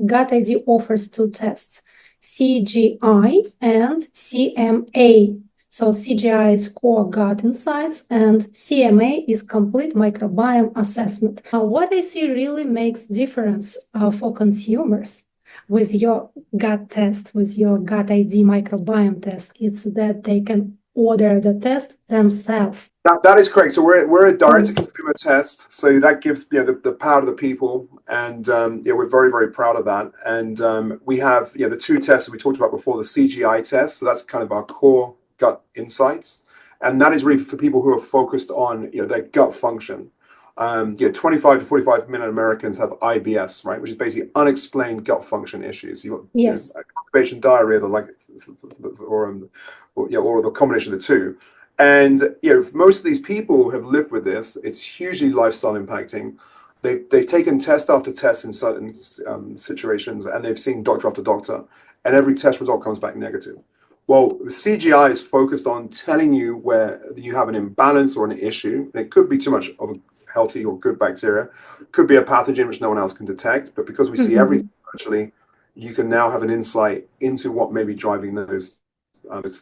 GutID offers two tests, CGI and CMA. So CGI is core gut insights and CMA is complete microbiome assessment. What I see really makes difference for consumers with your gut test, with your GutID microbiome test, it's that they can order the test themselves. That is correct. So we're a direct-to-consumer test, so that gives the power to the people, and we're very, very proud of that. And we have the two tests that we talked about before, the CGI test. So that's kind of our core gut insights, and that is really for people who are focused on their gut function. 25 to 45 million Americans have IBS, right, which is basically unexplained gut function issues. You've got constipation, diarrhea, or the combination of the two. And most of these people have lived with this. It's hugely lifestyle impacting. They've taken test after test in certain situations, and they've seen doctor after doctor, and every test result comes back negative. Well, CGI is focused on telling you where you have an imbalance or an issue, and it could be too much of a healthy or good bacteria, could be a pathogen which no one else can detect, but because we see everything virtually, you can now have an insight into what may be driving those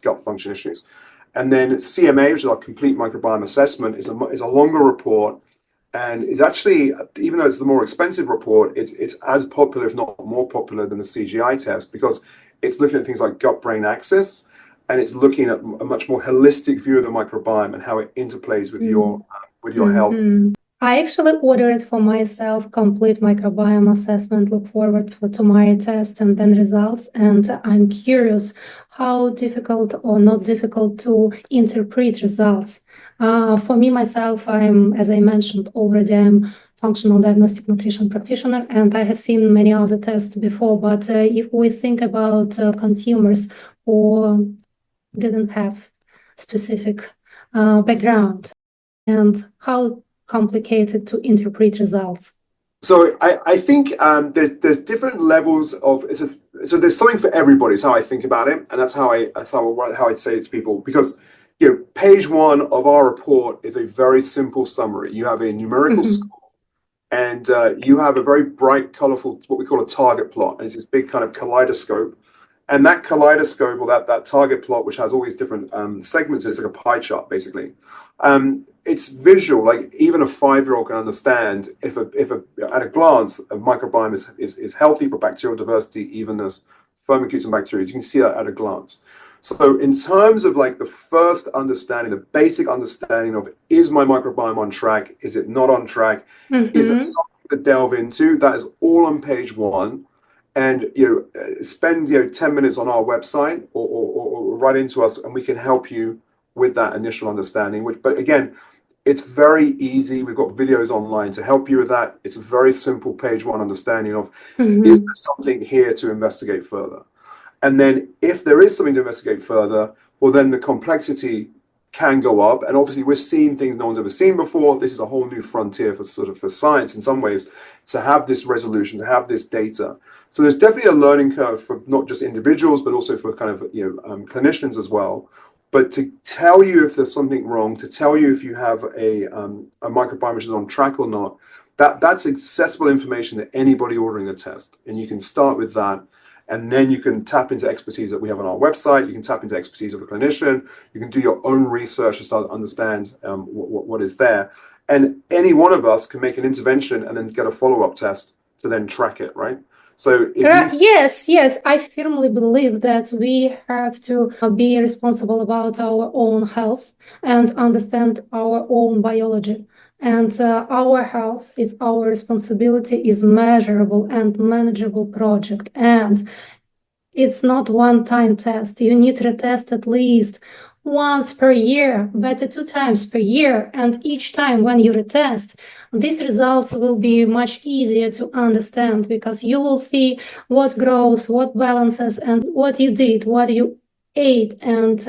gut function issues. And then CMA, which is our complete microbiome assessment, is a longer report, and is actually, even though it's the more expensive report, it's as popular, if not more popular, than the CGI test, because it's looking at things like gut-brain axis, and it's looking at a much more holistic view of the microbiome and how it interplays with your health. I actually ordered for myself complete microbiome assessment, look forward to my test and then results. And I'm curious how difficult or not difficult to interpret results. For me, myself, as I mentioned already, I'm functional diagnostic nutrition practitioner, and I have seen many other tests before. But if we think about consumers who didn't have specific background, and how complicated to interpret results? So I think there's different levels of so there's something for everybody is how I think about it, and that's how I'd say it to people, because page 1 of our report is a very simple summary. You have a numerical score, and you have a very bright, colorful, what we call a target plot, and it's this big kind of kaleidoscope. And that kaleidoscope, or that target plot, which has all these different segments, it's like a pie chart, basically. It's visual, like even a 5-year-old can understand if at a glance a microbiome is healthy for bacterial diversity, evenness, firmicutes and bacteria. You can see that at a glance. So in terms of like the first understanding, the basic understanding of, is my microbiome on track? Is it not on track? Is it something to delve into? That is all on page 1. And spend 10 minutes on our website or write into us, and we can help you with that initial understanding. But again, it's very easy. We've got videos online to help you with that. It's a very simple page 1 understanding of, is there something here to investigate further? And then if there is something to investigate further, well, then the complexity can go up. And obviously we're seeing things no one's ever seen before. This is a whole new frontier for science in some ways, to have this resolution, to have this data. So there's definitely a learning curve for not just individuals, but also for kind of clinicians as well. But to tell you if there's something wrong, to tell you if you have a microbiome which is on track or not, that's accessible information to anybody ordering a test. And you can start with that. And then you can tap into expertise that we have on our website. You can tap into expertise of a clinician. You can do your own research to start to understand what is there. And any one of us can make an intervention and then get a follow-up test to then track it, right? So yes, I firmly believe that we have to be responsible about our own health and understand our own biology. And our health is our responsibility, is measurable and manageable project. And it's not one-time test. You need to test at least once per year, better 2 times per year. And each time when you retest, these results will be much easier to understand, because you will see what grows, what balances, and what you did, what you ate, and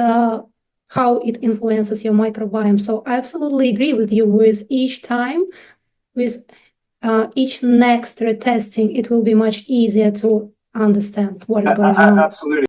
how it influences your microbiome. So I absolutely agree with you. With each time, with each next retesting, it will be much easier to understand what is going on. Absolutely.